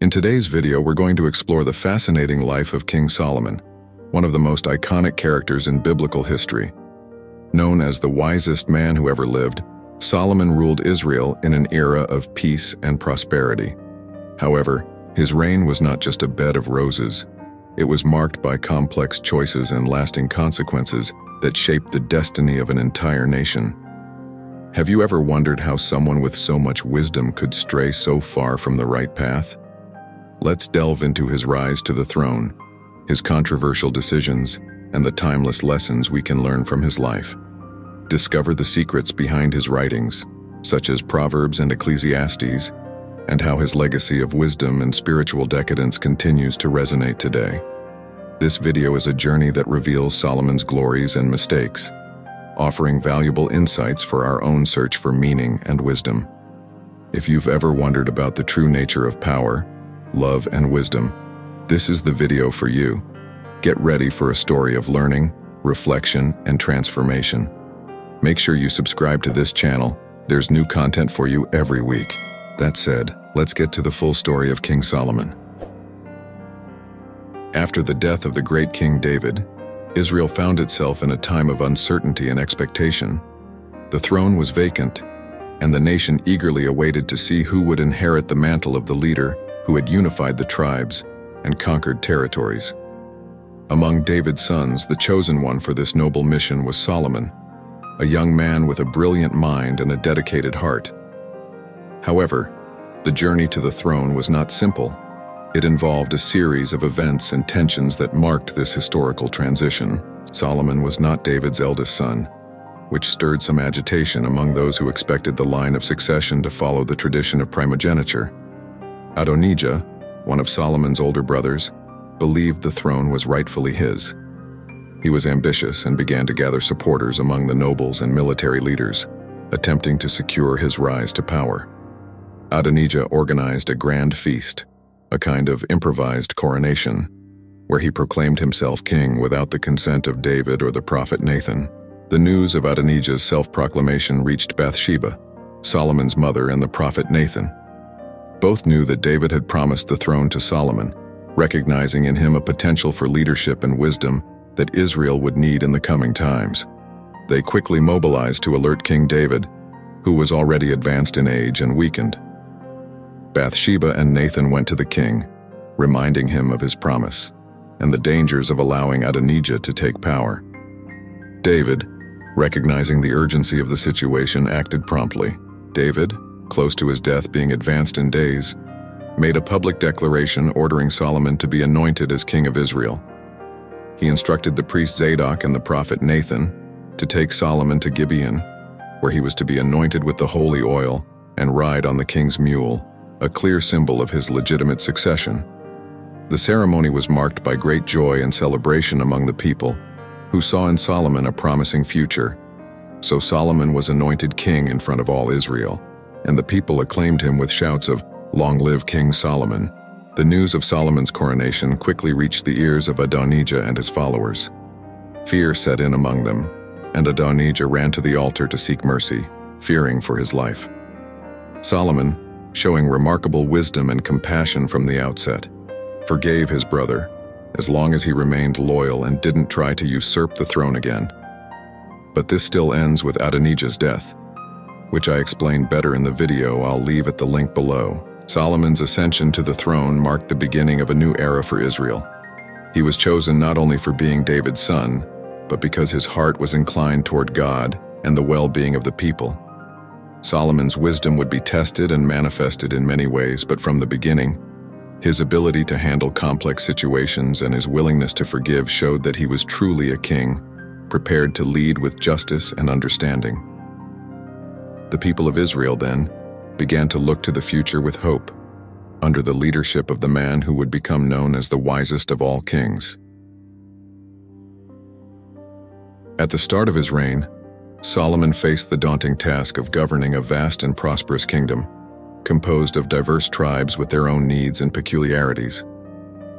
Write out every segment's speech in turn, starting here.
In today's video, we're going to explore the fascinating life of King Solomon, one of the most iconic characters in biblical history. Known as the wisest man who ever lived, Solomon ruled Israel in an era of peace and prosperity. However, his reign was not just a bed of roses. It was marked by complex choices and lasting consequences that shaped the destiny of an entire nation. Have you ever wondered how someone with so much wisdom could stray so far from the right path? Let's delve into his rise to the throne, his controversial decisions, and the timeless lessons we can learn from his life. Discover the secrets behind his writings, such as Proverbs and Ecclesiastes, and how his legacy of wisdom and spiritual decadence continues to resonate today. This video is a journey that reveals Solomon's glories and mistakes, offering valuable insights for our own search for meaning and wisdom. If you've ever wondered about the true nature of power, love, and wisdom, this is the video for you. Get ready for a story of learning, reflection, and transformation. Make sure you subscribe to this channel. There's new content for you every week. That said, let's get to the full story of King Solomon. After the death of the great King David, Israel found itself in a time of uncertainty and expectation. The throne was vacant, and the nation eagerly awaited to see who would inherit the mantle of the leader who had unified the tribes and conquered territories. Among David's sons, the chosen one for this noble mission was Solomon, a young man with a brilliant mind and a dedicated heart. However, the journey to the throne was not simple. It involved a series of events and tensions that marked this historical transition. Solomon was not David's eldest son, which stirred some agitation among those who expected the line of succession to follow the tradition of primogeniture. Adonijah, one of Solomon's older brothers, believed the throne was rightfully his. He was ambitious and began to gather supporters among the nobles and military leaders, attempting to secure his rise to power. Adonijah organized a grand feast, a kind of improvised coronation, where he proclaimed himself king without the consent of David or the prophet Nathan. The news of Adonijah's self-proclamation reached Bathsheba, Solomon's mother, and the prophet Nathan. Both knew that David had promised the throne to Solomon, recognizing in him a potential for leadership and wisdom that Israel would need in the coming times. They quickly mobilized to alert King David, who was already advanced in age and weakened. Bathsheba and Nathan went to the king, reminding him of his promise and the dangers of allowing Adonijah to take power. David, recognizing the urgency of the situation, acted promptly. David, close to his death being advanced in days, made a public declaration ordering Solomon to be anointed as king of Israel. He instructed the priest Zadok and the prophet Nathan to take Solomon to Gibeon, where he was to be anointed with the holy oil and ride on the king's mule, a clear symbol of his legitimate succession. The ceremony was marked by great joy and celebration among the people, who saw in Solomon a promising future. So Solomon was anointed king in front of all Israel, and the people acclaimed him with shouts of, "Long live King Solomon." The news of Solomon's coronation quickly reached the ears of Adonijah and his followers. Fear set in among them, and Adonijah ran to the altar to seek mercy, fearing for his life. Solomon, showing remarkable wisdom and compassion from the outset, forgave his brother, as long as he remained loyal and didn't try to usurp the throne again. But this still ends with Adonijah's death, which I explained better in the video I'll leave at the link below. Solomon's ascension to the throne marked the beginning of a new era for Israel. He was chosen not only for being David's son, but because his heart was inclined toward God and the well-being of the people. Solomon's wisdom would be tested and manifested in many ways, but from the beginning, his ability to handle complex situations and his willingness to forgive showed that he was truly a king, prepared to lead with justice and understanding. The people of Israel, then, began to look to the future with hope, under the leadership of the man who would become known as the wisest of all kings. At the start of his reign, Solomon faced the daunting task of governing a vast and prosperous kingdom, composed of diverse tribes with their own needs and peculiarities.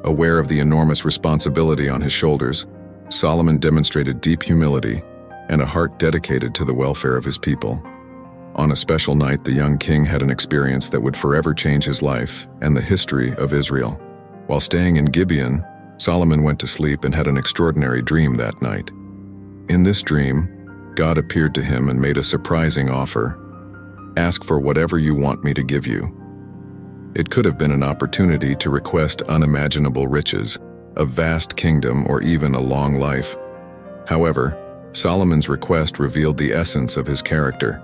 Aware of the enormous responsibility on his shoulders, Solomon demonstrated deep humility and a heart dedicated to the welfare of his people. On a special night, the young king had an experience that would forever change his life and the history of Israel. While staying in Gibeon, Solomon went to sleep and had an extraordinary dream that night. In this dream, God appeared to him and made a surprising offer. "Ask for whatever you want me to give you." It could have been an opportunity to request unimaginable riches, a vast kingdom, or even a long life. However, Solomon's request revealed the essence of his character.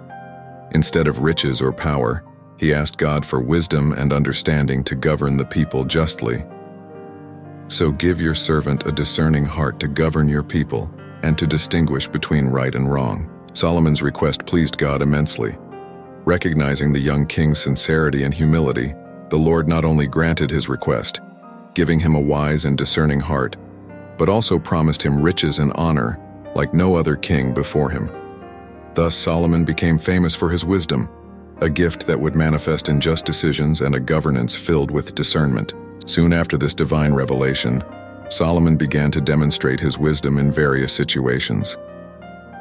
Instead of riches or power, he asked God for wisdom and understanding to govern the people justly. "So give your servant a discerning heart to govern your people and to distinguish between right and wrong." Solomon's request pleased God immensely. Recognizing the young king's sincerity and humility, the Lord not only granted his request, giving him a wise and discerning heart, but also promised him riches and honor like no other king before him. Thus Solomon became famous for his wisdom, a gift that would manifest in just decisions and a governance filled with discernment. Soon after this divine revelation, Solomon began to demonstrate his wisdom in various situations.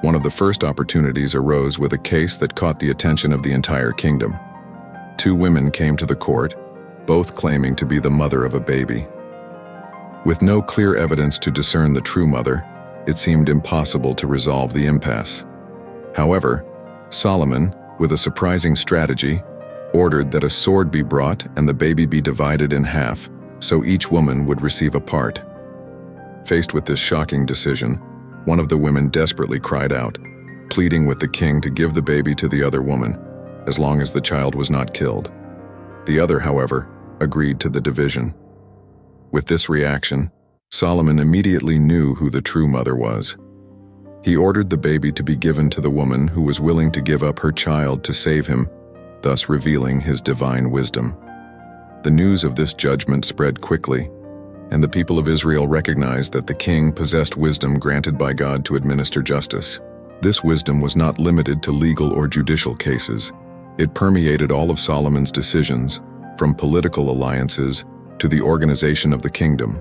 One of the first opportunities arose with a case that caught the attention of the entire kingdom. Two women came to the court, both claiming to be the mother of a baby. With no clear evidence to discern the true mother, it seemed impossible to resolve the impasse. However, Solomon, with a surprising strategy, ordered that a sword be brought and the baby be divided in half, so each woman would receive a part. Faced with this shocking decision, one of the women desperately cried out, pleading with the king to give the baby to the other woman, as long as the child was not killed. The other, however, agreed to the division. With this reaction, Solomon immediately knew who the true mother was. He ordered the baby to be given to the woman who was willing to give up her child to save him, thus revealing his divine wisdom. The news of this judgment spread quickly, and the people of Israel recognized that the king possessed wisdom granted by God to administer justice. This wisdom was not limited to legal or judicial cases. It permeated all of Solomon's decisions, from political alliances to the organization of the kingdom.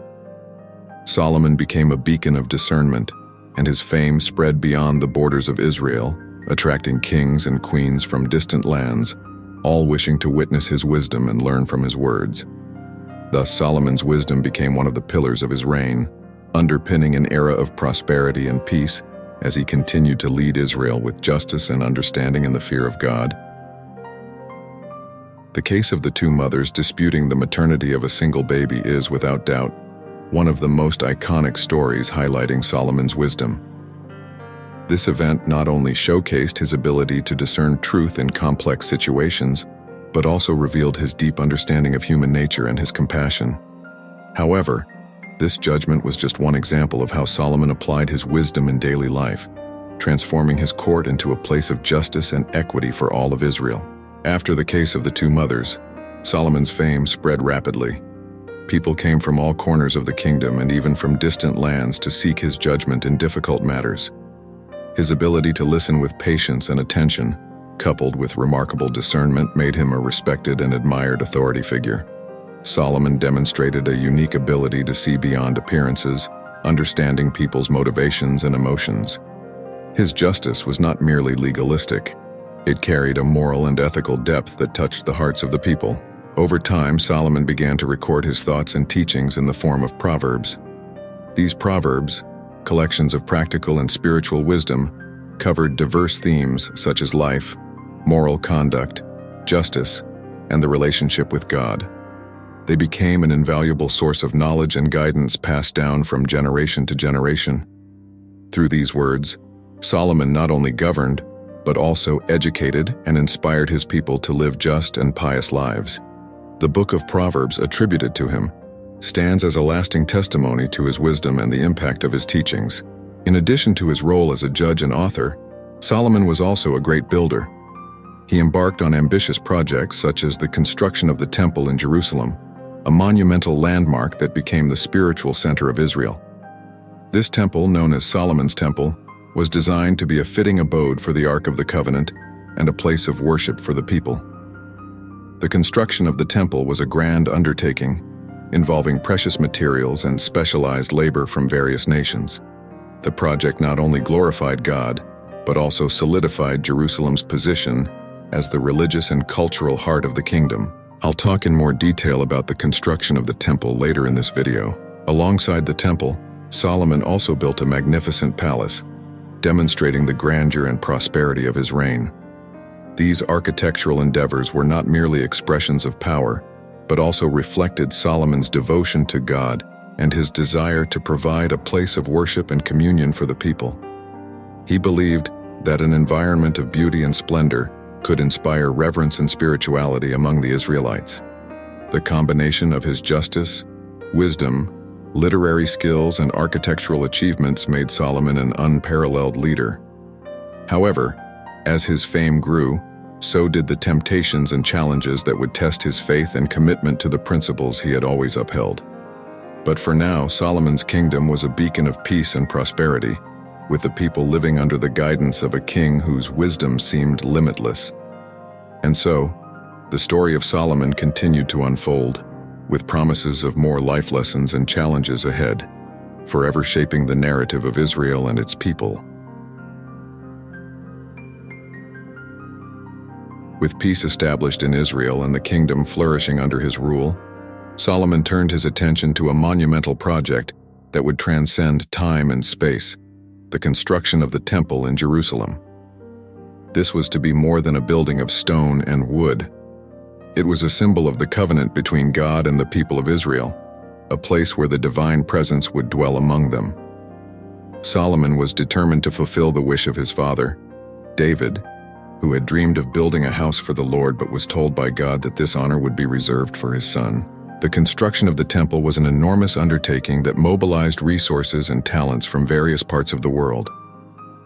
Solomon became a beacon of discernment, and his fame spread beyond the borders of Israel, attracting kings and queens from distant lands, all wishing to witness his wisdom and learn from his words. Thus Solomon's wisdom became one of the pillars of his reign, underpinning an era of prosperity and peace as he continued to lead Israel with justice and understanding in the fear of God. The case of the two mothers disputing the maternity of a single baby is, without doubt, one of the most iconic stories highlighting Solomon's wisdom. This event not only showcased his ability to discern truth in complex situations, but also revealed his deep understanding of human nature and his compassion. However, this judgment was just one example of how Solomon applied his wisdom in daily life, transforming his court into a place of justice and equity for all of Israel. After the case of the two mothers, Solomon's fame spread rapidly. People came from all corners of the kingdom and even from distant lands to seek his judgment in difficult matters. His ability to listen with patience and attention, coupled with remarkable discernment, made him a respected and admired authority figure. Solomon demonstrated a unique ability to see beyond appearances, understanding people's motivations and emotions. His justice was not merely legalistic. It carried a moral and ethical depth that touched the hearts of the people. Over time, Solomon began to record his thoughts and teachings in the form of proverbs. These proverbs, collections of practical and spiritual wisdom, covered diverse themes such as life, moral conduct, justice, and the relationship with God. They became an invaluable source of knowledge and guidance passed down from generation to generation. Through these words, Solomon not only governed, but also educated and inspired his people to live just and pious lives. The book of Proverbs, attributed to him, stands as a lasting testimony to his wisdom and the impact of his teachings. In addition to his role as a judge and author, Solomon was also a great builder. He embarked on ambitious projects such as the construction of the Temple in Jerusalem, a monumental landmark that became the spiritual center of Israel. This temple, known as Solomon's Temple, was designed to be a fitting abode for the Ark of the Covenant and a place of worship for the people. The construction of the temple was a grand undertaking, involving precious materials and specialized labor from various nations. The project not only glorified God, but also solidified Jerusalem's position as the religious and cultural heart of the kingdom. I'll talk in more detail about the construction of the temple later in this video. Alongside the temple, Solomon also built a magnificent palace, demonstrating the grandeur and prosperity of his reign. These architectural endeavors were not merely expressions of power, but also reflected Solomon's devotion to God and his desire to provide a place of worship and communion for the people. He believed that an environment of beauty and splendor could inspire reverence and spirituality among the Israelites. The combination of his justice, wisdom, literary skills, and architectural achievements made Solomon an unparalleled leader. However, as his fame grew, so did the temptations and challenges that would test his faith and commitment to the principles he had always upheld. But for now, Solomon's kingdom was a beacon of peace and prosperity, with the people living under the guidance of a king whose wisdom seemed limitless. And so, the story of Solomon continued to unfold, with promises of more life lessons and challenges ahead, forever shaping the narrative of Israel and its people. With peace established in Israel and the kingdom flourishing under his rule, Solomon turned his attention to a monumental project that would transcend time and space: the construction of the temple in Jerusalem. This was to be more than a building of stone and wood. It was a symbol of the covenant between God and the people of Israel, a place where the divine presence would dwell among them. Solomon was determined to fulfill the wish of his father, David, who had dreamed of building a house for the Lord but was told by God that this honor would be reserved for his son. The construction of the temple was an enormous undertaking that mobilized resources and talents from various parts of the world.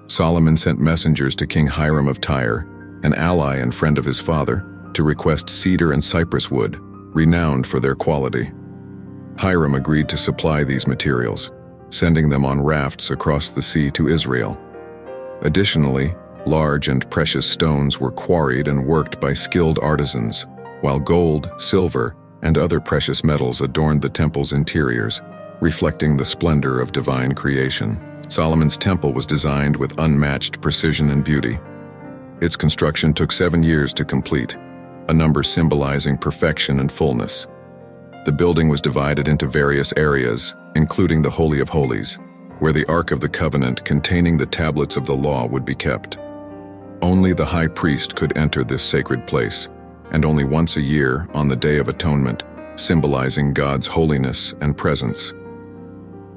Solomon sent messengers to King Hiram of Tyre, an ally and friend of his father, to request cedar and cypress wood, renowned for their quality. Hiram agreed to supply these materials, sending them on rafts across the sea to Israel. Additionally, large and precious stones were quarried and worked by skilled artisans, while gold, silver, and other precious metals adorned the temple's interiors, reflecting the splendor of divine creation. Solomon's temple was designed with unmatched precision and beauty. Its construction took 7 years to complete, a number symbolizing perfection and fullness. The building was divided into various areas, including the Holy of Holies, where the Ark of the Covenant containing the tablets of the law would be kept. Only the high priest could enter this sacred place, and only once a year on the Day of Atonement, symbolizing God's holiness and presence.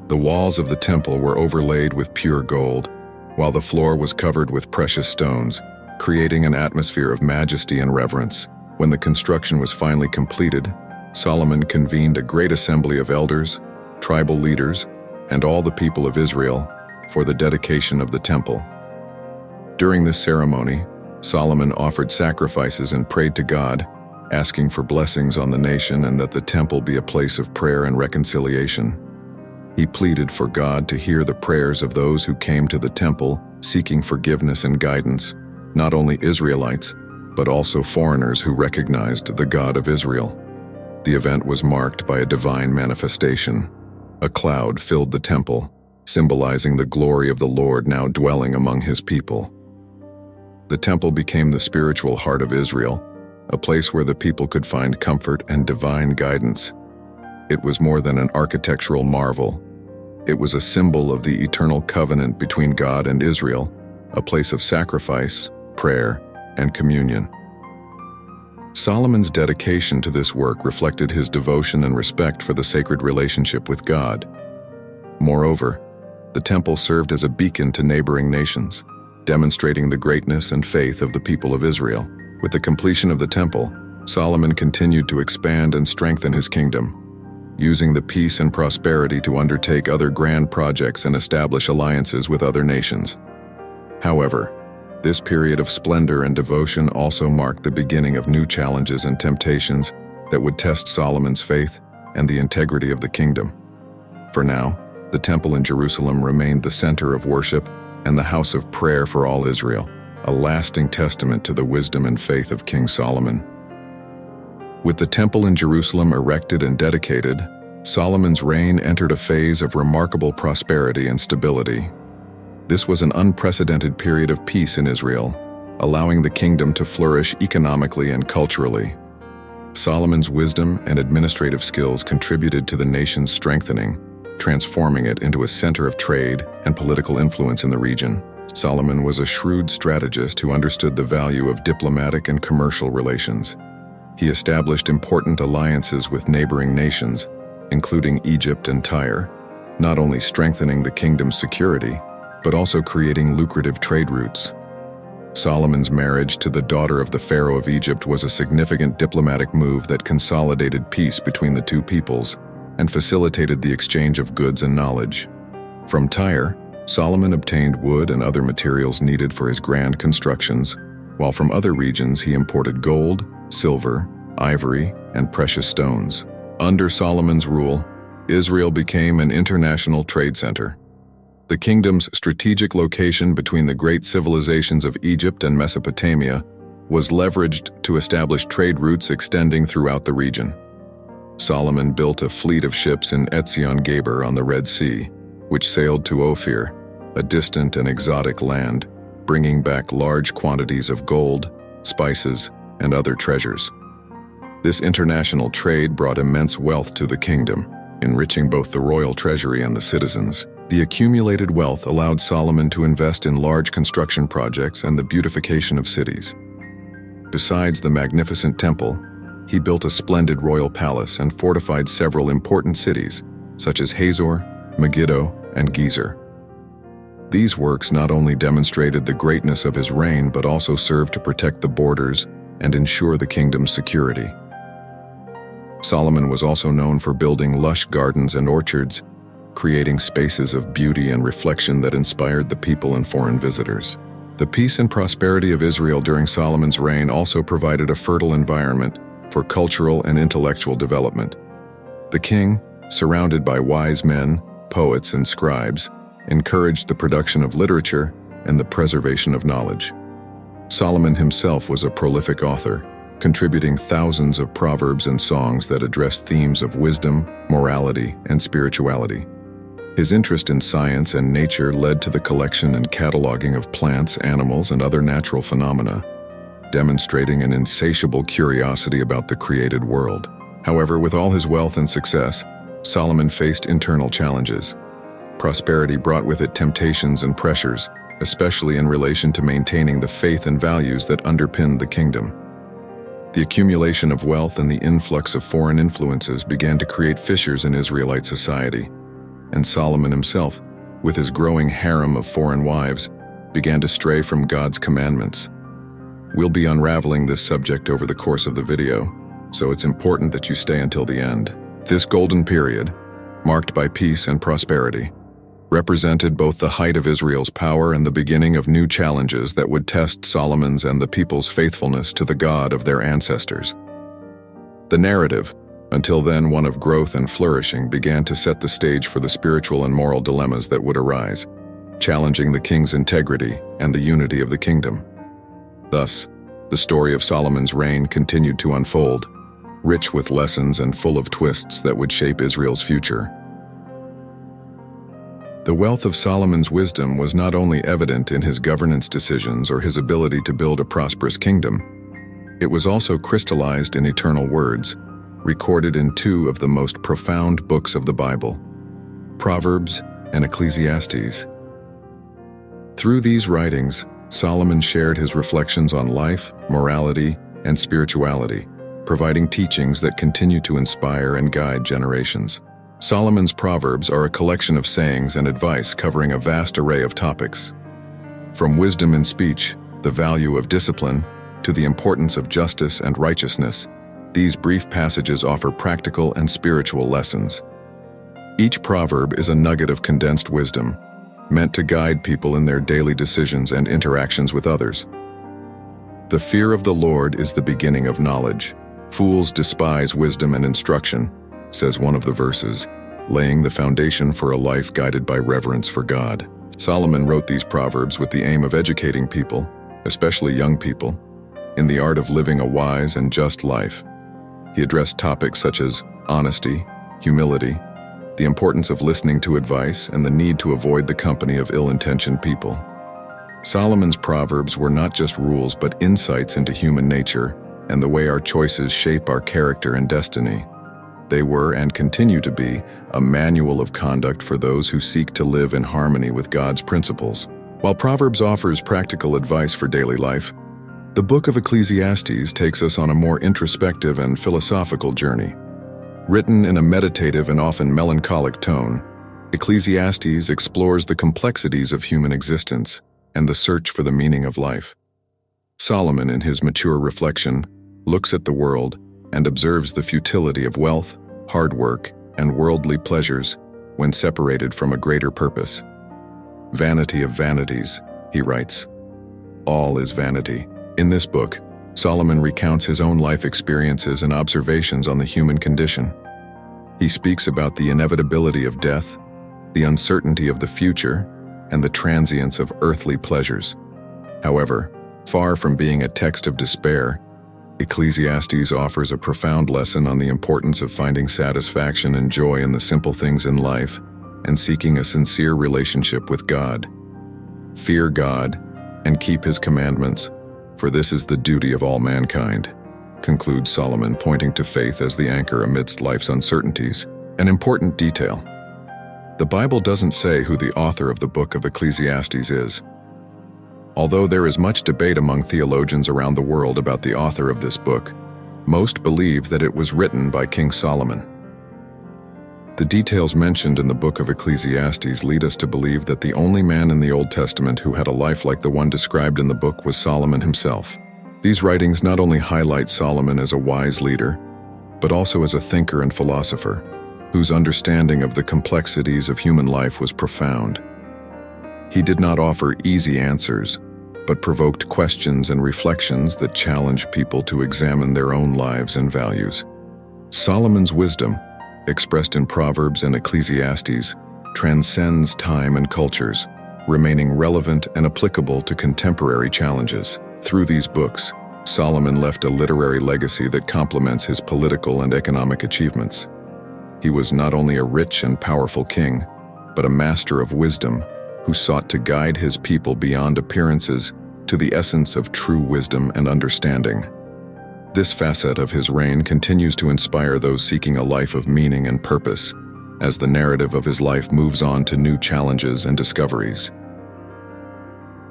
The walls of the temple were overlaid with pure gold, while the floor was covered with precious stones, creating an atmosphere of majesty and reverence. When the construction was finally completed, Solomon convened a great assembly of elders, tribal leaders, and all the people of Israel for the dedication of the temple. During this ceremony, Solomon offered sacrifices and prayed to God, asking for blessings on the nation and that the temple be a place of prayer and reconciliation. He pleaded for God to hear the prayers of those who came to the temple seeking forgiveness and guidance, not only Israelites, but also foreigners who recognized the God of Israel. The event was marked by a divine manifestation. A cloud filled the temple, symbolizing the glory of the Lord now dwelling among his people. The temple became the spiritual heart of Israel, a place where the people could find comfort and divine guidance. It was more than an architectural marvel. It was a symbol of the eternal covenant between God and Israel, a place of sacrifice, prayer, and communion. Solomon's dedication to this work reflected his devotion and respect for the sacred relationship with God. Moreover, the temple served as a beacon to neighboring nations, demonstrating the greatness and faith of the people of Israel. With the completion of the temple, Solomon continued to expand and strengthen his kingdom, using the peace and prosperity to undertake other grand projects and establish alliances with other nations. However, this period of splendor and devotion also marked the beginning of new challenges and temptations that would test Solomon's faith and the integrity of the kingdom. For now, the temple in Jerusalem remained the center of worship and the house of prayer for all Israel, a lasting testament to the wisdom and faith of King Solomon. With the temple in Jerusalem erected and dedicated, Solomon's reign entered a phase of remarkable prosperity and stability. This was an unprecedented period of peace in Israel, allowing the kingdom to flourish economically and culturally. Solomon's wisdom and administrative skills contributed to the nation's strengthening, transforming it into a center of trade and political influence in the region. Solomon was a shrewd strategist who understood the value of diplomatic and commercial relations. He established important alliances with neighboring nations, including Egypt and Tyre, not only strengthening the kingdom's security, but also creating lucrative trade routes. Solomon's marriage to the daughter of the Pharaoh of Egypt was a significant diplomatic move that consolidated peace between the two peoples and facilitated the exchange of goods and knowledge. From Tyre, Solomon obtained wood and other materials needed for his grand constructions, while from other regions he imported gold, silver, ivory, and precious stones. Under Solomon's rule, Israel became an international trade center. The kingdom's strategic location between the great civilizations of Egypt and Mesopotamia was leveraged to establish trade routes extending throughout the region. Solomon built a fleet of ships in Etzion-Geber on the Red Sea, which sailed to Ophir, a distant and exotic land, bringing back large quantities of gold, spices, and other treasures. This international trade brought immense wealth to the kingdom, enriching both the royal treasury and the citizens. The accumulated wealth allowed Solomon to invest in large construction projects and the beautification of cities. Besides the magnificent temple, he built a splendid royal palace and fortified several important cities, such as Hazor, Megiddo, and Gezer. These works not only demonstrated the greatness of his reign but also served to protect the borders and ensure the kingdom's security. Solomon was also known for building lush gardens and orchards, creating spaces of beauty and reflection that inspired the people and foreign visitors. The peace and prosperity of Israel during Solomon's reign also provided a fertile environment for cultural and intellectual development. The king, surrounded by wise men, poets, and scribes, encouraged the production of literature and the preservation of knowledge. Solomon himself was a prolific author, contributing thousands of proverbs and songs that addressed themes of wisdom, morality, and spirituality. His interest in science and nature led to the collection and cataloging of plants, animals, and other natural phenomena, demonstrating an insatiable curiosity about the created world. However, with all his wealth and success, Solomon faced internal challenges. Prosperity brought with it temptations and pressures, especially in relation to maintaining the faith and values that underpinned the kingdom. The accumulation of wealth and the influx of foreign influences began to create fissures in Israelite society, and Solomon himself, with his growing harem of foreign wives, began to stray from God's commandments. We'll be unraveling this subject over the course of the video, so it's important that you stay until the end. This golden period, marked by peace and prosperity, represented both the height of Israel's power and the beginning of new challenges that would test Solomon's and the people's faithfulness to the God of their ancestors. The narrative, until then one of growth and flourishing, began to set the stage for the spiritual and moral dilemmas that would arise, challenging the king's integrity and the unity of the kingdom. Thus, the story of Solomon's reign continued to unfold, rich with lessons and full of twists that would shape Israel's future. The wealth of Solomon's wisdom was not only evident in his governance decisions or his ability to build a prosperous kingdom, it was also crystallized in eternal words, recorded in two of the most profound books of the Bible, Proverbs and Ecclesiastes. Through these writings, Solomon shared his reflections on life, morality, and spirituality, providing teachings that continue to inspire and guide generations. Solomon's Proverbs are a collection of sayings and advice covering a vast array of topics. From wisdom in speech, the value of discipline, to the importance of justice and righteousness, these brief passages offer practical and spiritual lessons. Each proverb is a nugget of condensed wisdom, meant to guide people in their daily decisions and interactions with others. The fear of the Lord is the beginning of knowledge. Fools despise wisdom and instruction, says one of the verses, laying the foundation for a life guided by reverence for God. Solomon wrote these proverbs with the aim of educating people, especially young people, in the art of living a wise and just life. He addressed topics such as honesty, humility, the importance of listening to advice, and the need to avoid the company of ill-intentioned people. Solomon's Proverbs were not just rules but insights into human nature and the way our choices shape our character and destiny. They were and continue to be a manual of conduct for those who seek to live in harmony with God's principles. While Proverbs offers practical advice for daily life, the book of Ecclesiastes takes us on a more introspective and philosophical journey. Written in a meditative and often melancholic tone, Ecclesiastes explores the complexities of human existence and the search for the meaning of life. Solomon, in his mature reflection, looks at the world and observes the futility of wealth, hard work, and worldly pleasures when separated from a greater purpose. "Vanity of vanities," he writes. "All is vanity." In this book, Solomon recounts his own life experiences and observations on the human condition. He speaks about the inevitability of death, the uncertainty of the future, and the transience of earthly pleasures. However, far from being a text of despair, Ecclesiastes offers a profound lesson on the importance of finding satisfaction and joy in the simple things in life and seeking a sincere relationship with God. "Fear God and keep His commandments, for this is the duty of all mankind," concludes Solomon, pointing to faith as the anchor amidst life's uncertainties. An important detail: the Bible doesn't say who the author of the book of Ecclesiastes is. Although there is much debate among theologians around the world about the author of this book, most believe that it was written by King Solomon. The details mentioned in the book of Ecclesiastes lead us to believe that the only man in the Old Testament who had a life like the one described in the book was Solomon himself. These writings not only highlight Solomon as a wise leader, but also as a thinker and philosopher, whose understanding of the complexities of human life was profound. He did not offer easy answers, but provoked questions and reflections that challenge people to examine their own lives and values. Solomon's wisdom, expressed in Proverbs and Ecclesiastes, transcends time and cultures, remaining relevant and applicable to contemporary challenges. Through these books, Solomon left a literary legacy that complements his political and economic achievements. He was not only a rich and powerful king, but a master of wisdom who sought to guide his people beyond appearances to the essence of true wisdom and understanding. This facet of his reign continues to inspire those seeking a life of meaning and purpose, as the narrative of his life moves on to new challenges and discoveries.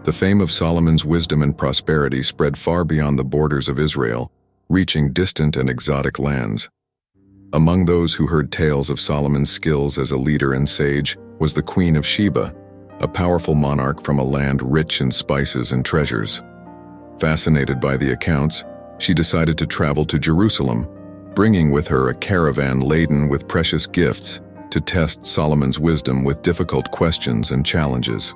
The fame of Solomon's wisdom and prosperity spread far beyond the borders of Israel, reaching distant and exotic lands. Among those who heard tales of Solomon's skills as a leader and sage was the Queen of Sheba, a powerful monarch from a land rich in spices and treasures. Fascinated by the accounts, she decided to travel to Jerusalem, bringing with her a caravan laden with precious gifts to test Solomon's wisdom with difficult questions and challenges.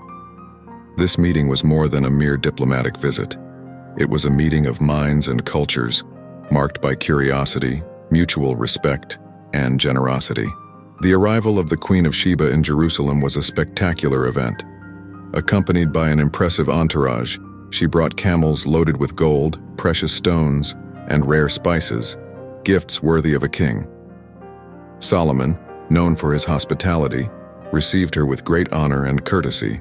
This meeting was more than a mere diplomatic visit. It was a meeting of minds and cultures, marked by curiosity, mutual respect, and generosity. The arrival of the Queen of Sheba in Jerusalem was a spectacular event. Accompanied by an impressive entourage, she brought camels loaded with gold, precious stones, and rare spices, gifts worthy of a king. Solomon, known for his hospitality, received her with great honor and courtesy,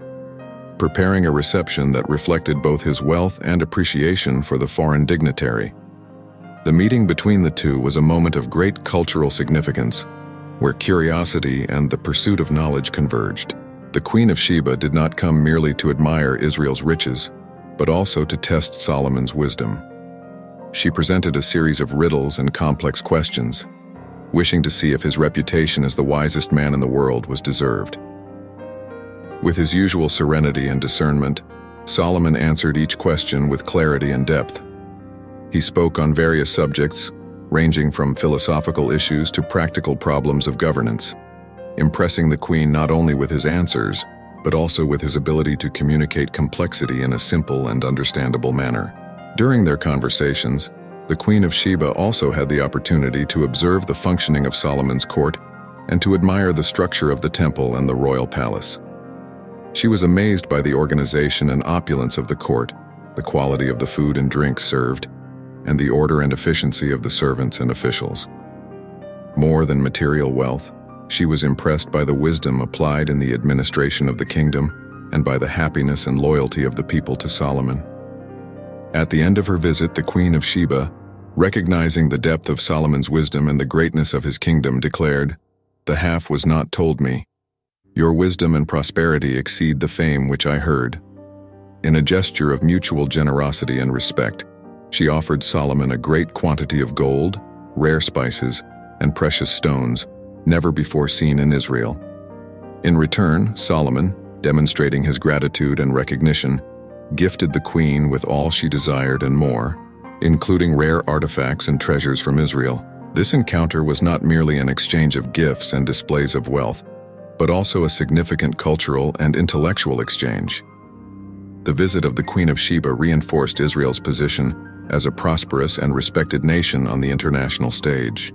preparing a reception that reflected both his wealth and appreciation for the foreign dignitary. The meeting between the two was a moment of great cultural significance, where curiosity and the pursuit of knowledge converged. The Queen of Sheba did not come merely to admire Israel's riches, but also to test Solomon's wisdom. She presented a series of riddles and complex questions, wishing to see if his reputation as the wisest man in the world was deserved. With his usual serenity and discernment, Solomon answered each question with clarity and depth. He spoke on various subjects, ranging from philosophical issues to practical problems of governance, impressing the queen not only with his answers, but also with his ability to communicate complexity in a simple and understandable manner. During their conversations, the Queen of Sheba also had the opportunity to observe the functioning of Solomon's court and to admire the structure of the temple and the royal palace. She was amazed by the organization and opulence of the court, the quality of the food and drinks served, and the order and efficiency of the servants and officials. More than material wealth, she was impressed by the wisdom applied in the administration of the kingdom and by the happiness and loyalty of the people to Solomon. At the end of her visit, the Queen of Sheba, recognizing the depth of Solomon's wisdom and the greatness of his kingdom, declared, "The half was not told me. Your wisdom and prosperity exceed the fame which I heard." In a gesture of mutual generosity and respect, she offered Solomon a great quantity of gold, rare spices, and precious stones, never before seen in Israel. In return, Solomon, demonstrating his gratitude and recognition, gifted the queen with all she desired and more, including rare artifacts and treasures from Israel. This encounter was not merely an exchange of gifts and displays of wealth, but also a significant cultural and intellectual exchange. The visit of the Queen of Sheba reinforced Israel's position as a prosperous and respected nation on the international stage.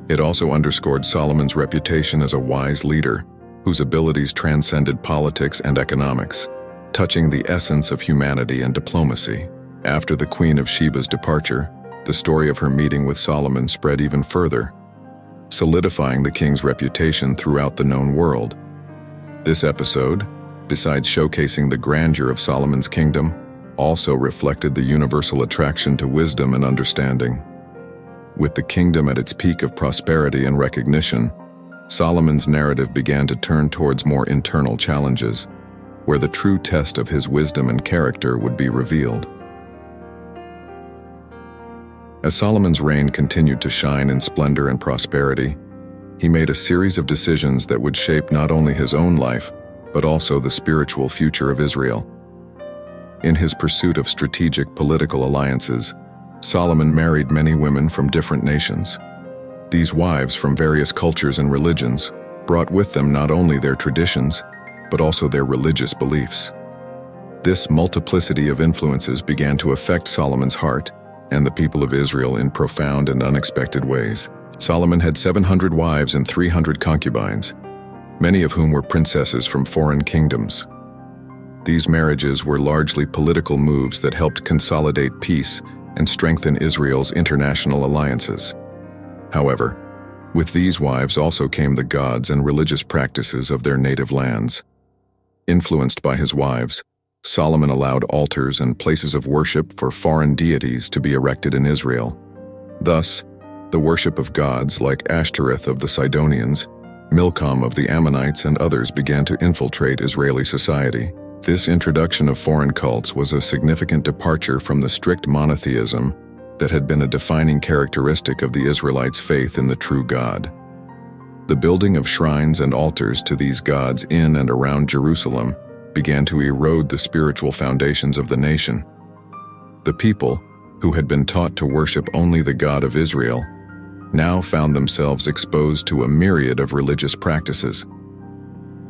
It also underscored Solomon's reputation as a wise leader, whose abilities transcended politics and economics, touching the essence of humanity and diplomacy. After the Queen of Sheba's departure, the story of her meeting with Solomon spread even further, solidifying the king's reputation throughout the known world. This episode, besides showcasing the grandeur of Solomon's kingdom, also reflected the universal attraction to wisdom and understanding. With the kingdom at its peak of prosperity and recognition, Solomon's narrative began to turn towards more internal challenges, where the true test of his wisdom and character would be revealed. As Solomon's reign continued to shine in splendor and prosperity, he made a series of decisions that would shape not only his own life, but also the spiritual future of Israel. In his pursuit of strategic political alliances, Solomon married many women from different nations. These wives from various cultures and religions brought with them not only their traditions, but also their religious beliefs. This multiplicity of influences began to affect Solomon's heart and the people of Israel in profound and unexpected ways. Solomon had 700 wives and 300 concubines, many of whom were princesses from foreign kingdoms. These marriages were largely political moves that helped consolidate peace and strengthen Israel's international alliances. However, with these wives also came the gods and religious practices of their native lands. Influenced by his wives, Solomon allowed altars and places of worship for foreign deities to be erected in Israel. Thus, the worship of gods like Ashtoreth of the Sidonians, Milcom of the Ammonites, and others began to infiltrate Israeli society. This introduction of foreign cults was a significant departure from the strict monotheism that had been a defining characteristic of the Israelites' faith in the true God. The building of shrines and altars to these gods in and around Jerusalem began to erode the spiritual foundations of the nation. The people, who had been taught to worship only the God of Israel, now found themselves exposed to a myriad of religious practices.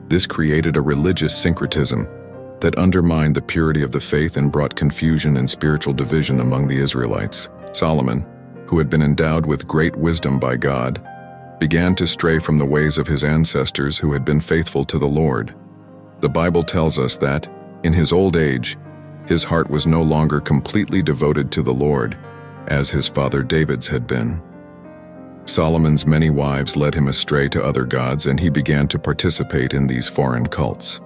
This created a religious syncretism that undermined the purity of the faith and brought confusion and spiritual division among the Israelites. Solomon, who had been endowed with great wisdom by God, began to stray from the ways of his ancestors who had been faithful to the Lord. The Bible tells us that, in his old age, his heart was no longer completely devoted to the Lord, as his father David's had been. Solomon's many wives led him astray to other gods, and he began to participate in these foreign cults.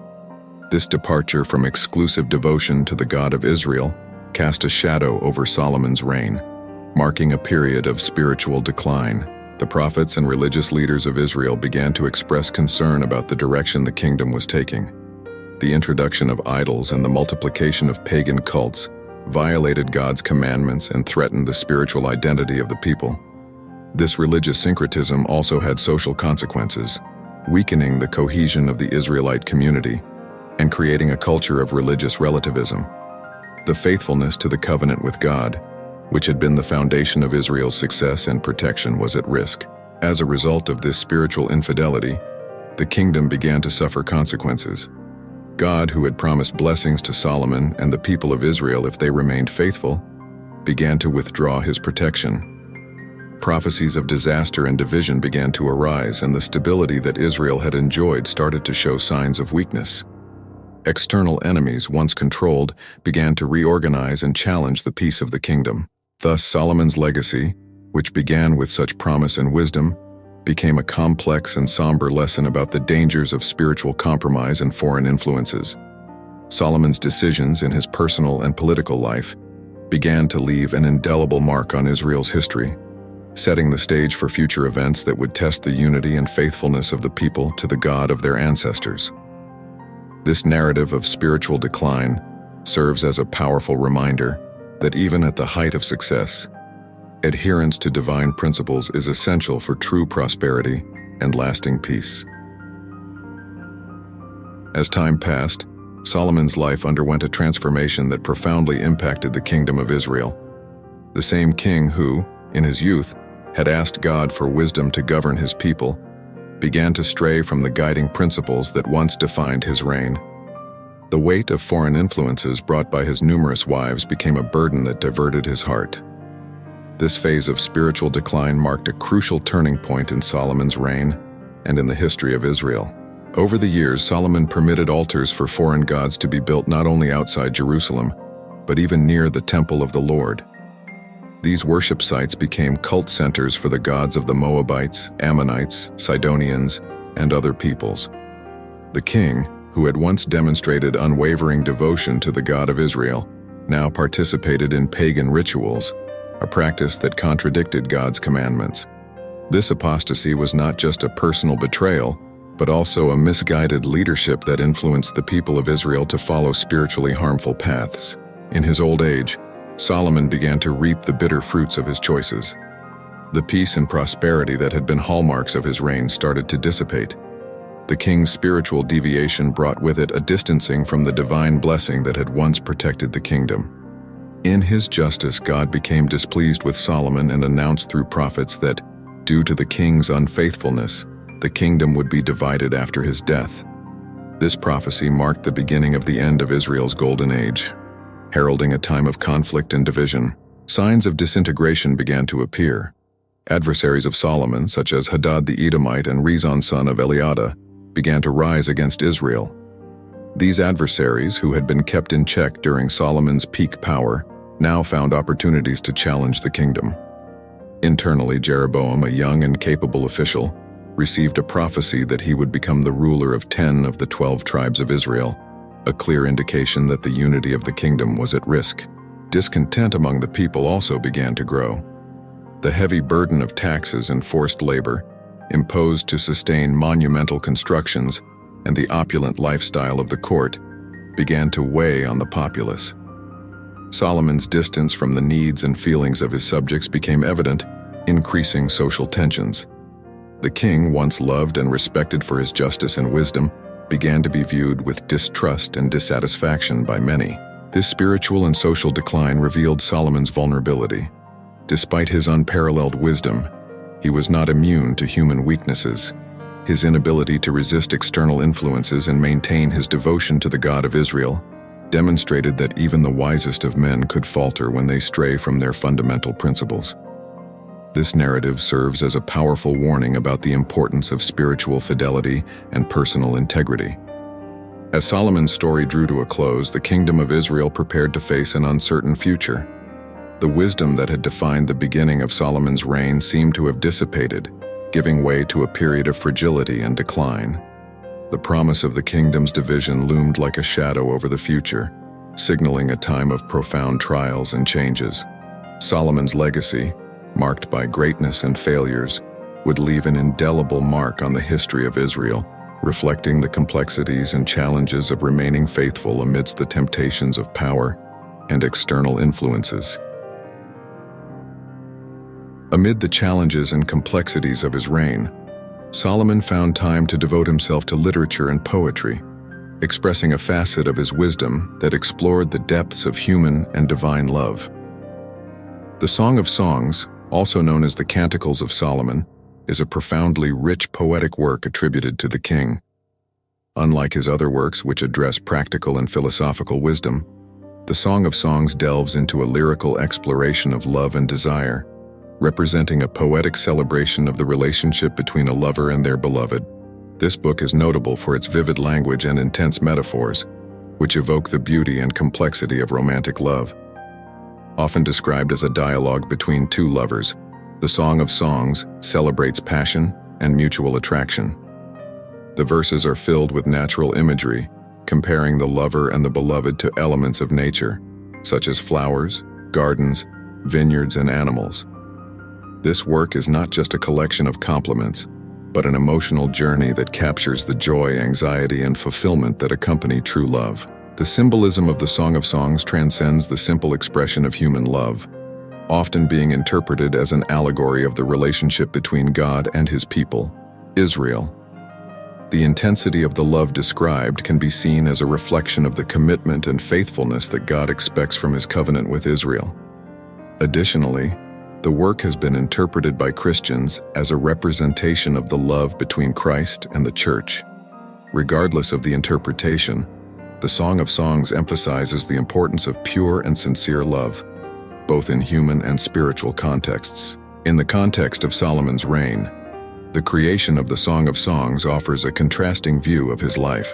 This departure from exclusive devotion to the God of Israel cast a shadow over Solomon's reign, marking a period of spiritual decline. The prophets and religious leaders of Israel began to express concern about the direction the kingdom was taking. The introduction of idols and the multiplication of pagan cults violated God's commandments and threatened the spiritual identity of the people. This religious syncretism also had social consequences, weakening the cohesion of the Israelite community and creating a culture of religious relativism. The faithfulness to the covenant with God, which had been the foundation of Israel's success and protection, was at risk. As a result of this spiritual infidelity, the kingdom began to suffer consequences. God, who had promised blessings to Solomon and the people of Israel if they remained faithful, began to withdraw his protection. Prophecies of disaster and division began to arise, and the stability that Israel had enjoyed started to show signs of weakness. External enemies, once controlled, began to reorganize and challenge the peace of the kingdom. Thus, Solomon's legacy, which began with such promise and wisdom, became a complex and somber lesson about the dangers of spiritual compromise and foreign influences. Solomon's decisions in his personal and political life began to leave an indelible mark on Israel's history, setting the stage for future events that would test the unity and faithfulness of the people to the God of their ancestors. This narrative of spiritual decline serves as a powerful reminder that even at the height of success, adherence to divine principles is essential for true prosperity and lasting peace. As time passed, Solomon's life underwent a transformation that profoundly impacted the kingdom of Israel. The same king who, in his youth, had asked God for wisdom to govern his people, began to stray from the guiding principles that once defined his reign. The weight of foreign influences brought by his numerous wives became a burden that diverted his heart. This phase of spiritual decline marked a crucial turning point in Solomon's reign and in the history of Israel. Over the years, Solomon permitted altars for foreign gods to be built not only outside Jerusalem, but even near the temple of the Lord. These worship sites became cult centers for the gods of the Moabites, Ammonites, Sidonians, and other peoples. The king, who had once demonstrated unwavering devotion to the God of Israel, now participated in pagan rituals, a practice that contradicted God's commandments. This apostasy was not just a personal betrayal, but also a misguided leadership that influenced the people of Israel to follow spiritually harmful paths. In his old age, Solomon began to reap the bitter fruits of his choices. The peace and prosperity that had been hallmarks of his reign started to dissipate. The king's spiritual deviation brought with it a distancing from the divine blessing that had once protected the kingdom. In his justice, God became displeased with Solomon and announced through prophets that, due to the king's unfaithfulness, the kingdom would be divided after his death. This prophecy marked the beginning of the end of Israel's golden age, heralding a time of conflict and division. Signs of disintegration began to appear. Adversaries of Solomon, such as Hadad the Edomite and Rezon son of Eliada, began to rise against Israel. These adversaries, who had been kept in check during Solomon's peak power, now found opportunities to challenge the kingdom. Internally, Jeroboam, a young and capable official, received a prophecy that he would become the ruler of 10 of the 12 tribes of Israel, a clear indication that the unity of the kingdom was at risk. Discontent among the people also began to grow. The heavy burden of taxes and forced labor, imposed to sustain monumental constructions, and the opulent lifestyle of the court, began to weigh on the populace. Solomon's distance from the needs and feelings of his subjects became evident, increasing social tensions. The king, once loved and respected for his justice and wisdom, began to be viewed with distrust and dissatisfaction by many. This spiritual and social decline revealed Solomon's vulnerability. Despite his unparalleled wisdom, he was not immune to human weaknesses. His inability to resist external influences and maintain his devotion to the God of Israel demonstrated that even the wisest of men could falter when they stray from their fundamental principles. This narrative serves as a powerful warning about the importance of spiritual fidelity and personal integrity. As Solomon's story drew to a close, the kingdom of Israel prepared to face an uncertain future. The wisdom that had defined the beginning of Solomon's reign seemed to have dissipated, giving way to a period of fragility and decline. The promise of the kingdom's division loomed like a shadow over the future, signaling a time of profound trials and changes. Solomon's legacy, marked by greatness and failures, would leave an indelible mark on the history of Israel, reflecting the complexities and challenges of remaining faithful amidst the temptations of power and external influences. Amid the challenges and complexities of his reign, Solomon found time to devote himself to literature and poetry, expressing a facet of his wisdom that explored the depths of human and divine love. The Song of Songs, also known as the Canticles of Solomon, is a profoundly rich poetic work attributed to the king. Unlike his other works, which address practical and philosophical wisdom, the Song of Songs delves into a lyrical exploration of love and desire, representing a poetic celebration of the relationship between a lover and their beloved. This book is notable for its vivid language and intense metaphors, which evoke the beauty and complexity of romantic love. Often described as a dialogue between two lovers, the Song of Songs celebrates passion and mutual attraction. The verses are filled with natural imagery, comparing the lover and the beloved to elements of nature, such as flowers, gardens, vineyards, and animals. This work is not just a collection of compliments, but an emotional journey that captures the joy, anxiety, and fulfillment that accompany true love. The symbolism of the Song of Songs transcends the simple expression of human love, often being interpreted as an allegory of the relationship between God and his people, Israel. The intensity of the love described can be seen as a reflection of the commitment and faithfulness that God expects from his covenant with Israel. Additionally, the work has been interpreted by Christians as a representation of the love between Christ and the Church. Regardless of the interpretation, the Song of Songs emphasizes the importance of pure and sincere love, both in human and spiritual contexts. In the context of Solomon's reign, the creation of the Song of Songs offers a contrasting view of his life.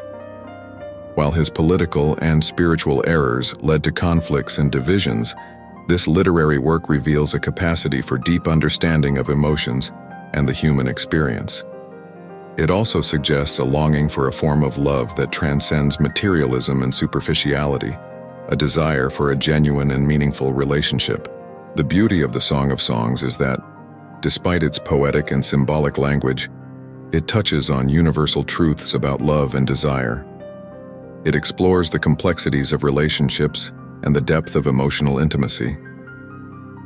While his political and spiritual errors led to conflicts and divisions, this literary work reveals a capacity for deep understanding of emotions and the human experience. It also suggests a longing for a form of love that transcends materialism and superficiality, a desire for a genuine and meaningful relationship. The beauty of the Song of Songs is that, despite its poetic and symbolic language, it touches on universal truths about love and desire. It explores the complexities of relationships and the depth of emotional intimacy.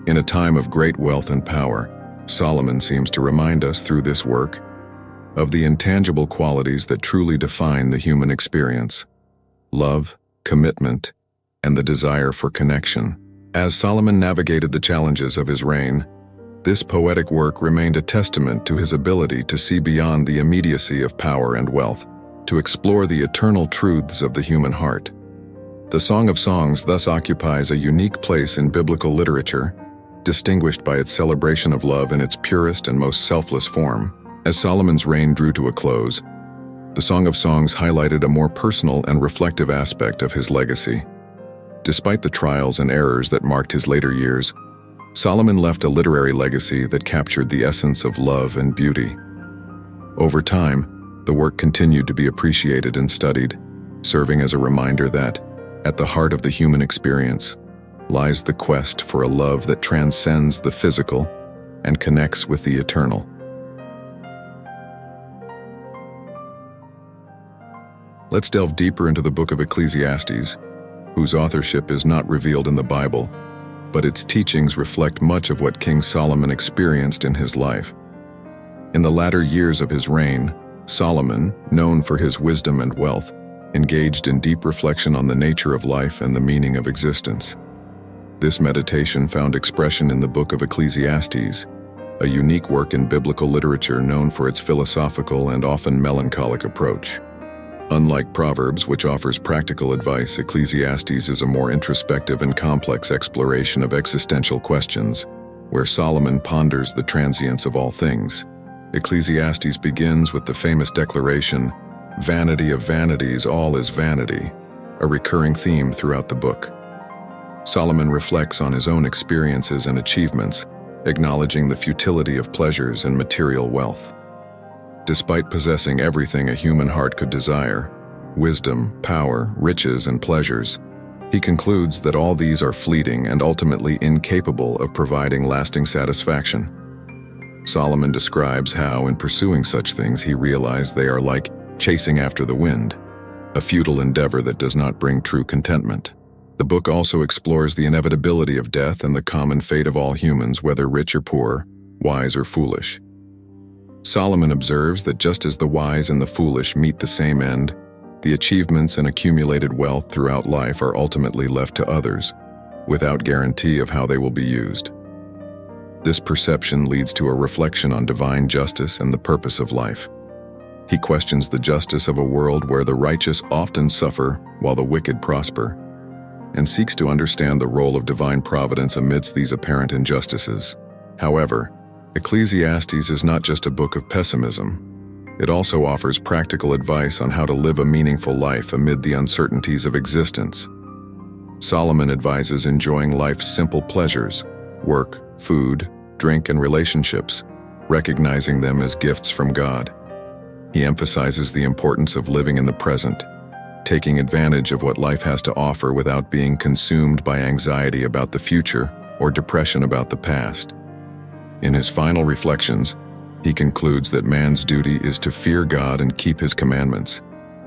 In a time of great wealth and power, Solomon seems to remind us through this work of the intangible qualities that truly define the human experience: love, commitment, and the desire for connection. As Solomon navigated the challenges of his reign, this poetic work remained a testament to his ability to see beyond the immediacy of power and wealth, to explore the eternal truths of the human heart. The Song of Songs thus occupies a unique place in biblical literature, distinguished by its celebration of love in its purest and most selfless form. As Solomon's reign drew to a close, the Song of Songs highlighted a more personal and reflective aspect of his legacy. Despite the trials and errors that marked his later years, Solomon left a literary legacy that captured the essence of love and beauty. Over time, the work continued to be appreciated and studied, serving as a reminder that, at the heart of the human experience, lies the quest for a love that transcends the physical and connects with the eternal. Let's delve deeper into the book of Ecclesiastes, whose authorship is not revealed in the Bible, but its teachings reflect much of what King Solomon experienced in his life. In the latter years of his reign, Solomon, known for his wisdom and wealth, engaged in deep reflection on the nature of life and the meaning of existence. This meditation found expression in the book of Ecclesiastes, a unique work in biblical literature known for its philosophical and often melancholic approach. Unlike Proverbs, which offers practical advice, Ecclesiastes is a more introspective and complex exploration of existential questions, where Solomon ponders the transience of all things. Ecclesiastes begins with the famous declaration, "Vanity of vanities, all is vanity," a recurring theme throughout the book. Solomon reflects on his own experiences and achievements, acknowledging the futility of pleasures and material wealth. Despite possessing everything a human heart could desire, wisdom, power, riches, and pleasures, he concludes that all these are fleeting and ultimately incapable of providing lasting satisfaction. Solomon describes how, in pursuing such things, he realized they are like chasing after the wind, a futile endeavor that does not bring true contentment. The book also explores the inevitability of death and the common fate of all humans, whether rich or poor, wise or foolish. Solomon observes that just as the wise and the foolish meet the same end, the achievements and accumulated wealth throughout life are ultimately left to others, without guarantee of how they will be used. This perception leads to a reflection on divine justice and the purpose of life. He questions the justice of a world where the righteous often suffer while the wicked prosper, and seeks to understand the role of divine providence amidst these apparent injustices. However, Ecclesiastes is not just a book of pessimism. It also offers practical advice on how to live a meaningful life amid the uncertainties of existence. Solomon advises enjoying life's simple pleasures, work, food, drink, and relationships, recognizing them as gifts from God. He emphasizes the importance of living in the present, taking advantage of what life has to offer without being consumed by anxiety about the future or depression about the past. In his final reflections, he concludes that man's duty is to fear God and keep his commandments,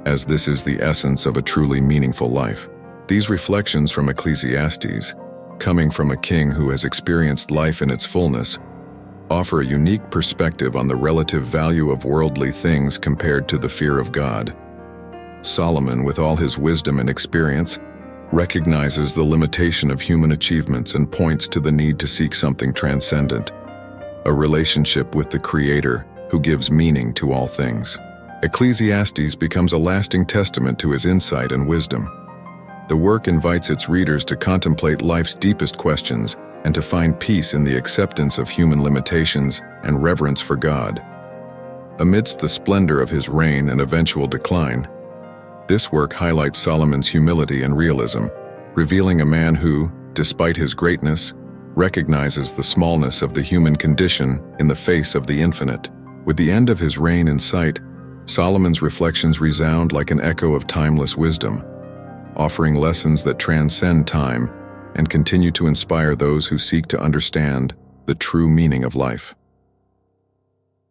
as this is the essence of a truly meaningful life. These reflections from Ecclesiastes, coming from a king who has experienced life in its fullness, offer a unique perspective on the relative value of worldly things compared to the fear of God. Solomon, with all his wisdom and experience, recognizes the limitation of human achievements and points to the need to seek something transcendent, a relationship with the Creator who gives meaning to all things. Ecclesiastes becomes a lasting testament to his insight and wisdom. The work invites its readers to contemplate life's deepest questions and to find peace in the acceptance of human limitations and reverence for God. Amidst the splendor of his reign and eventual decline, this work highlights Solomon's humility and realism, revealing a man who, despite his greatness, recognizes the smallness of the human condition in the face of the infinite. With the end of his reign in sight, Solomon's reflections resound like an echo of timeless wisdom, offering lessons that transcend time and continue to inspire those who seek to understand the true meaning of life.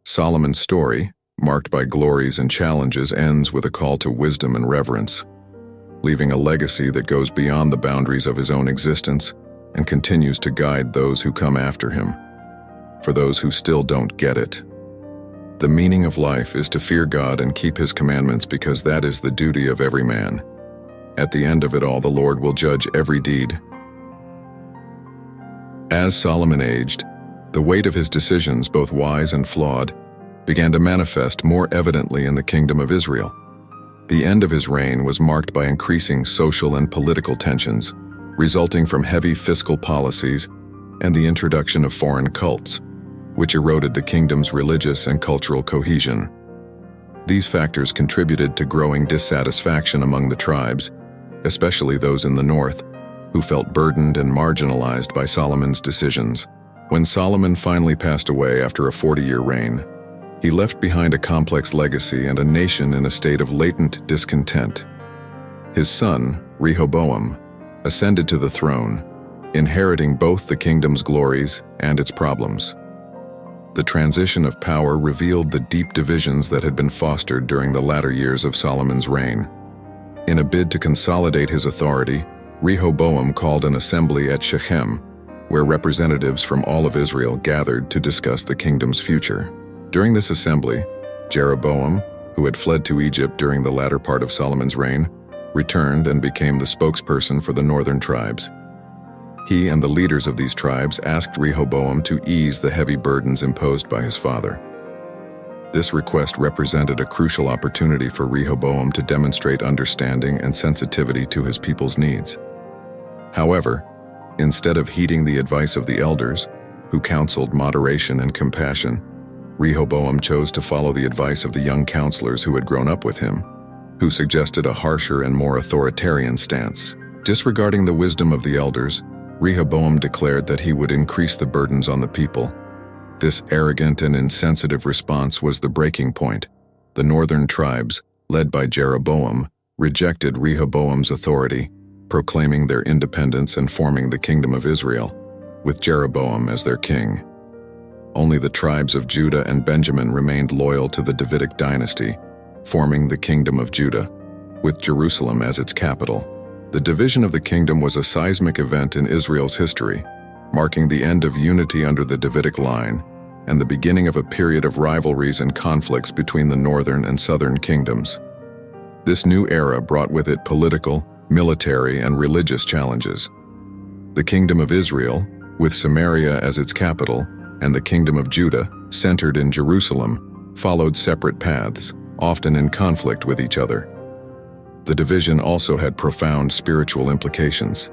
Solomon's story, marked by glories and challenges, ends with a call to wisdom and reverence, leaving a legacy that goes beyond the boundaries of his own existence and continues to guide those who come after him. For those who still don't get it, the meaning of life is to fear God and keep his commandments, because that is the duty of every man. At the end of it all, the Lord will judge every deed. As Solomon aged, the weight of his decisions, both wise and flawed, began to manifest more evidently in the kingdom of Israel. The end of his reign was marked by increasing social and political tensions, resulting from heavy fiscal policies and the introduction of foreign cults, which eroded the kingdom's religious and cultural cohesion. These factors contributed to growing dissatisfaction among the tribes, especially those in the north, who felt burdened and marginalized by Solomon's decisions. When Solomon finally passed away after a 40-year reign, he left behind a complex legacy and a nation in a state of latent discontent. His son, Rehoboam, ascended to the throne, inheriting both the kingdom's glories and its problems. The transition of power revealed the deep divisions that had been fostered during the latter years of Solomon's reign. In a bid to consolidate his authority, Rehoboam called an assembly at Shechem, where representatives from all of Israel gathered to discuss the kingdom's future. During this assembly, Jeroboam, who had fled to Egypt during the latter part of Solomon's reign, returned and became the spokesperson for the northern tribes. He and the leaders of these tribes asked Rehoboam to ease the heavy burdens imposed by his father. This request represented a crucial opportunity for Rehoboam to demonstrate understanding and sensitivity to his people's needs. However, instead of heeding the advice of the elders, who counseled moderation and compassion, Rehoboam chose to follow the advice of the young counselors who had grown up with him, who suggested a harsher and more authoritarian stance. Disregarding the wisdom of the elders, Rehoboam declared that he would increase the burdens on the people. This arrogant and insensitive response was the breaking point. The northern tribes, led by Jeroboam, rejected Rehoboam's authority, proclaiming their independence and forming the kingdom of Israel, with Jeroboam as their king. Only the tribes of Judah and Benjamin remained loyal to the Davidic dynasty, forming the kingdom of Judah, with Jerusalem as its capital. The division of the kingdom was a seismic event in Israel's history, marking the end of unity under the Davidic line and the beginning of a period of rivalries and conflicts between the northern and southern kingdoms. This new era brought with it political, military, and religious challenges. The kingdom of Israel, with Samaria as its capital, and the kingdom of Judah, centered in Jerusalem, followed separate paths, often in conflict with each other. The division also had profound spiritual implications,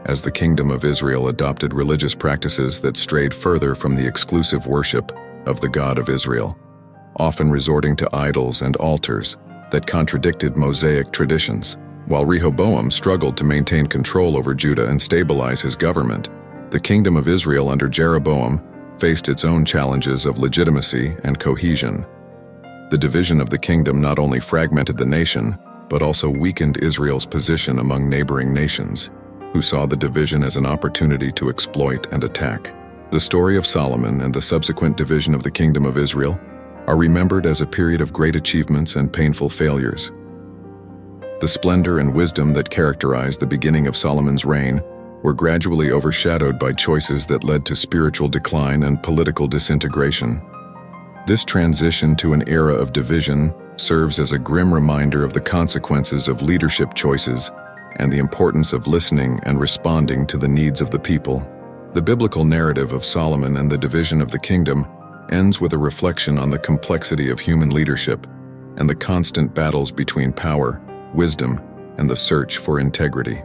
as the kingdom of Israel adopted religious practices that strayed further from the exclusive worship of the God of Israel, often resorting to idols and altars that contradicted Mosaic traditions. While Rehoboam struggled to maintain control over Judah and stabilize his government, the kingdom of Israel under Jeroboam faced its own challenges of legitimacy and cohesion. The division of the kingdom not only fragmented the nation, but also weakened Israel's position among neighboring nations, who saw the division as an opportunity to exploit and attack. The story of Solomon and the subsequent division of the Kingdom of Israel are remembered as a period of great achievements and painful failures. The splendor and wisdom that characterized the beginning of Solomon's reign were gradually overshadowed by choices that led to spiritual decline and political disintegration. This transition to an era of division serves as a grim reminder of the consequences of leadership choices and the importance of listening and responding to the needs of the people. The biblical narrative of Solomon and the division of the kingdom ends with a reflection on the complexity of human leadership and the constant battles between power, wisdom, and the search for integrity.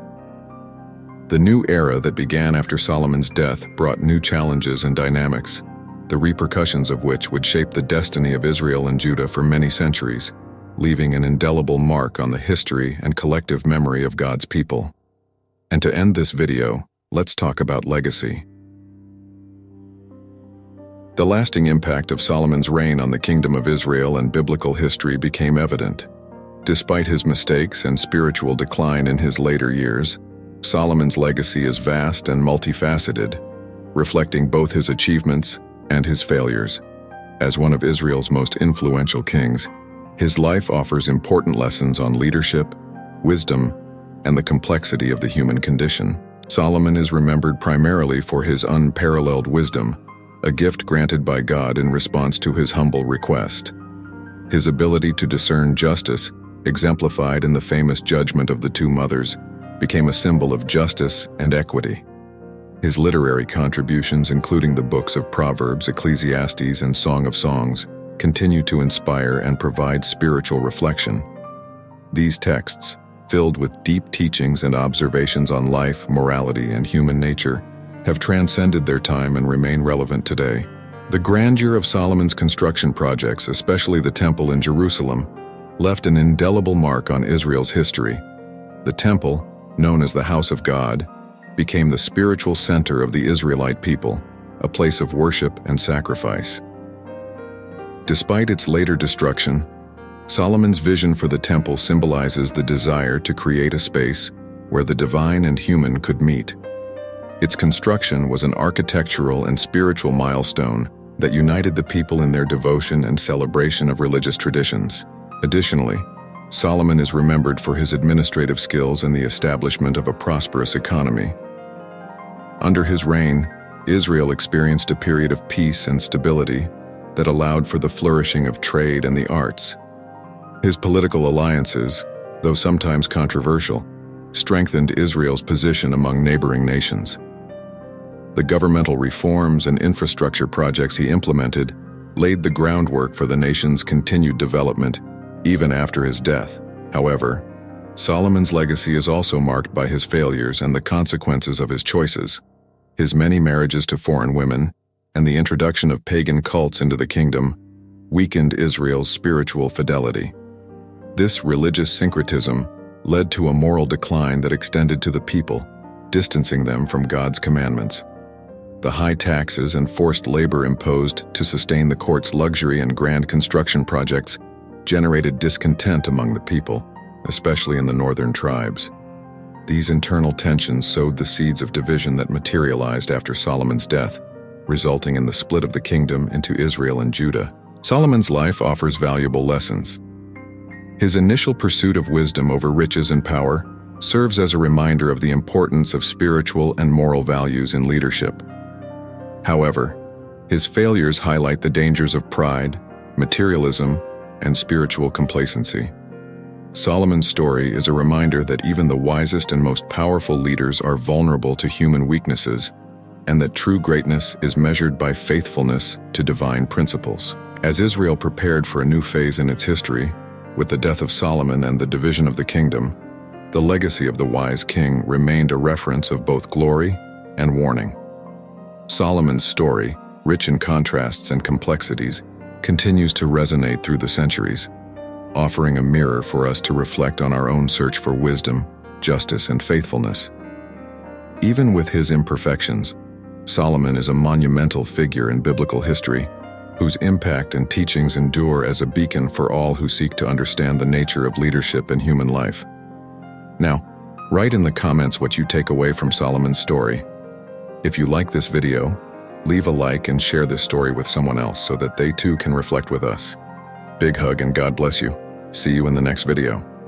The new era that began after Solomon's death brought new challenges and dynamics, the repercussions of which would shape the destiny of Israel and Judah for many centuries, leaving an indelible mark on the history and collective memory of God's people. And to end this video, let's talk about legacy. The lasting impact of Solomon's reign on the Kingdom of Israel and biblical history became evident. Despite his mistakes and spiritual decline in his later years, Solomon's legacy is vast and multifaceted, reflecting both his achievements and his failures. As one of Israel's most influential kings, his life offers important lessons on leadership, wisdom, and the complexity of the human condition. Solomon is remembered primarily for his unparalleled wisdom, a gift granted by God in response to his humble request. His ability to discern justice, exemplified in the famous judgment of the two mothers, became a symbol of justice and equity. His literary contributions, including the books of Proverbs, Ecclesiastes, and Song of Songs, continue to inspire and provide spiritual reflection. These texts, filled with deep teachings and observations on life, morality, and human nature, have transcended their time and remain relevant today. The grandeur of Solomon's construction projects, especially the Temple in Jerusalem, left an indelible mark on Israel's history. The Temple, known as the House of God, became the spiritual center of the Israelite people, a place of worship and sacrifice. Despite its later destruction, Solomon's vision for the temple symbolizes the desire to create a space where the divine and human could meet. Its construction was an architectural and spiritual milestone that united the people in their devotion and celebration of religious traditions. Additionally, Solomon is remembered for his administrative skills and the establishment of a prosperous economy. Under his reign, Israel experienced a period of peace and stability that allowed for the flourishing of trade and the arts. His political alliances, though sometimes controversial, strengthened Israel's position among neighboring nations. The governmental reforms and infrastructure projects he implemented laid the groundwork for the nation's continued development, even after his death. However, Solomon's legacy is also marked by his failures and the consequences of his choices. His many marriages to foreign women and the introduction of pagan cults into the kingdom weakened Israel's spiritual fidelity. This religious syncretism led to a moral decline that extended to the people, distancing them from God's commandments. The high taxes and forced labor imposed to sustain the court's luxury and grand construction projects generated discontent among the people, especially in the northern tribes. These internal tensions sowed the seeds of division that materialized after Solomon's death, resulting in the split of the kingdom into Israel and Judah. Solomon's life offers valuable lessons. His initial pursuit of wisdom over riches and power serves as a reminder of the importance of spiritual and moral values in leadership. However, his failures highlight the dangers of pride, materialism, and spiritual complacency. Solomon's story is a reminder that even the wisest and most powerful leaders are vulnerable to human weaknesses, and that true greatness is measured by faithfulness to divine principles. As Israel prepared for a new phase in its history, with the death of Solomon and the division of the kingdom, the legacy of the wise king remained a reference of both glory and warning. Solomon's story, rich in contrasts and complexities, continues to resonate through the centuries, offering a mirror for us to reflect on our own search for wisdom, justice, and faithfulness. Even with his imperfections, Solomon is a monumental figure in biblical history, whose impact and teachings endure as a beacon for all who seek to understand the nature of leadership in human life. Now, write in the comments what you take away from Solomon's story. If you like this video, leave a like and share this story with someone else so that they too can reflect with us. Big hug and God bless you. See you in the next video.